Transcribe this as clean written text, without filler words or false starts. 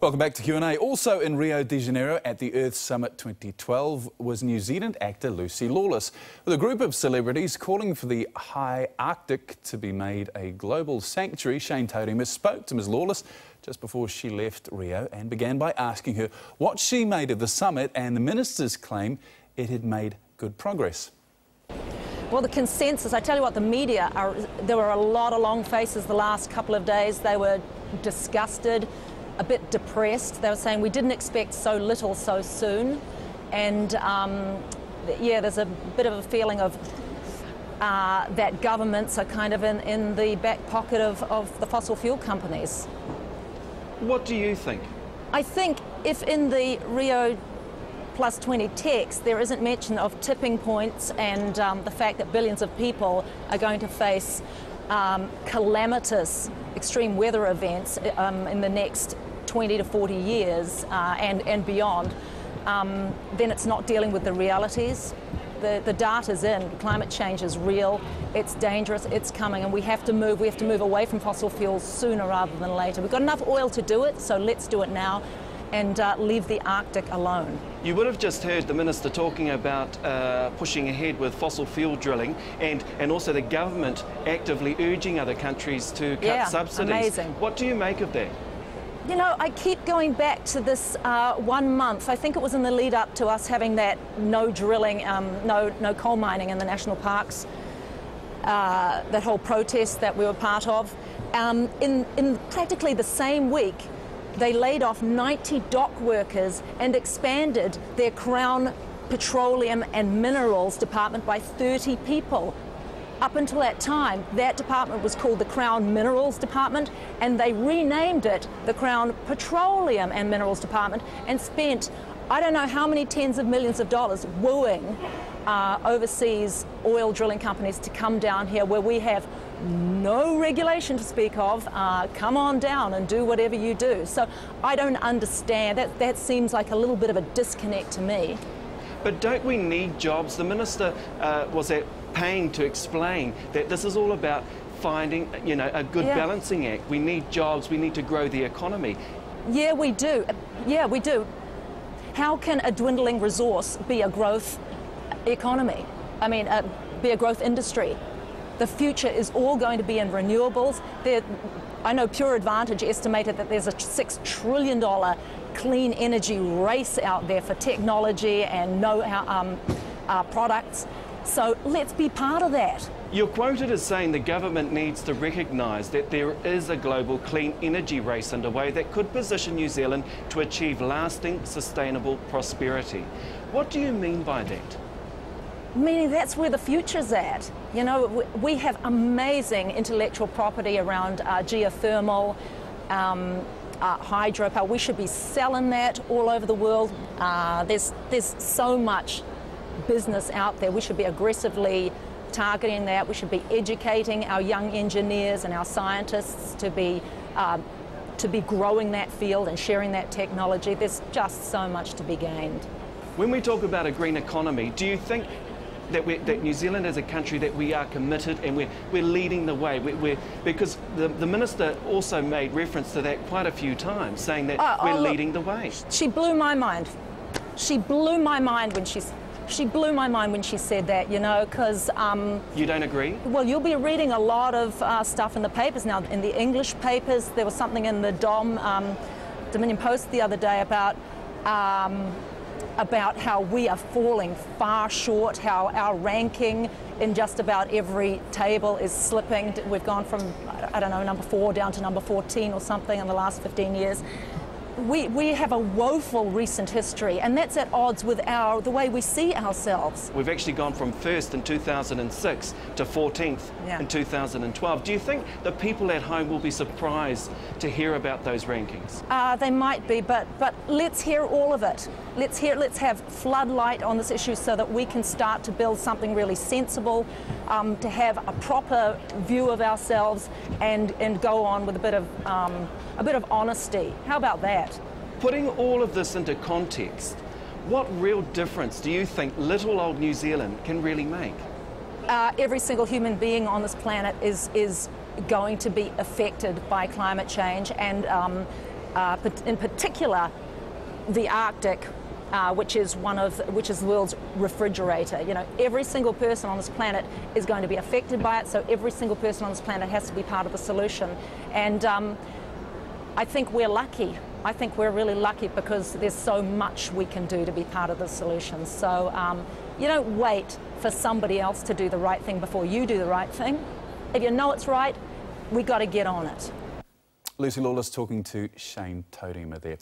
Welcome back to Q&A. Also in Rio de Janeiro at the Earth Summit 2012 was New Zealand actor Lucy Lawless, with a group of celebrities calling for the high Arctic to be made a global sanctuary. Shane Taurima spoke to Ms Lawless just before she left Rio and began by asking her what she made of the summit and the ministers' claim it had made good progress. Well, the consensus, I tell you what, the media, there were a lot of long faces the last couple of days. They were disgusted, a bit depressed. They were saying we didn't expect so little so soon. And yeah, there's a bit of a feeling of that governments are kind of in the back pocket of the fossil fuel companies. What do you think? I think if in the Rio Plus 20 text there isn't mention of tipping points and the fact that billions of people are going to face calamitous extreme weather events in the next 20 to 40 years and beyond, then it's not dealing with the realities. The data's in. Climate change is real, it's dangerous, it's coming, and we have to move away from fossil fuels sooner rather than later. We've got enough oil to do it, so let's do it now and leave the Arctic alone. You would have just heard the Minister talking about pushing ahead with fossil fuel drilling and also the government actively urging other countries to cut subsidies. Amazing. What do you make of that? You know, I keep going back to this 1 month. I think it was in the lead up to us having that no drilling, no coal mining in the national parks, that whole protest that we were part of. In practically the same week, they laid off 90 dock workers and expanded their Crown Petroleum and Minerals Department by 30 people. Up until that time, that department was called the Crown Minerals Department, and they renamed it the Crown Petroleum and Minerals Department and spent I don't know how many tens of millions of dollars wooing overseas oil drilling companies to come down here where we have no regulation to speak of. Come on down and do whatever you do. So I don't understand. That seems like a little bit of a disconnect to me. But don't we need jobs? The Minister was at pain to explain that this is all about finding, you know, a good balancing act. We need jobs, we need to grow the economy. Yeah, we do. Yeah, we do. How can a dwindling resource be a growth economy? I mean, be a growth industry? The future is all going to be in renewables. I know Pure Advantage estimated that there's a $6 trillion clean energy race out there for technology and know-how products. So let's be part of that. You're quoted as saying the government needs to recognise that there is a global clean energy race underway that could position New Zealand to achieve lasting, sustainable prosperity. What do you mean by that? Meaning that's where the future's at. You know, we have amazing intellectual property around geothermal, hydropower. We should be selling that all over the world. There's so much business out there. We should be aggressively targeting that. We should be educating our young engineers and our scientists to be growing that field and sharing that technology. There's just so much to be gained. When we talk about a green economy, do you think that New Zealand as a country, that we are committed and we're leading the way? Because the Minister also made reference to that quite a few times, saying that we're leading the way. She blew my mind. She blew my mind when she said that, you know, because... You don't agree? Well, you'll be reading a lot of stuff in the papers now. In the English papers, there was something in the Dominion Post the other day about how we are falling far short, how our ranking in just about every table is slipping. We've gone from, I don't know, number 4 down to number 14 or something in the last 15 years. We have a woeful recent history, and that's at odds with the way we see ourselves. We've actually gone from 1st in 2006 to 14th in 2012. Do you think the people at home will be surprised to hear about those rankings? They might be, but let's hear all of it. Let's have floodlight on this issue so that we can start to build something really sensible, to have a proper view of ourselves and go on with a bit of honesty. How about that? Putting all of this into context, what real difference do you think little old New Zealand can really make? Every single human being on this planet is going to be affected by climate change, and in particular the Arctic, which is the world's refrigerator. You know, every single person on this planet is going to be affected by it, so every single person on this planet has to be part of the solution. And I think we're lucky. I think we're really lucky because there's so much we can do to be part of the solution. So you don't wait for somebody else to do the right thing before you do the right thing. If you know it's right, we got to get on it. Lucy Lawless talking to Shane Todema there.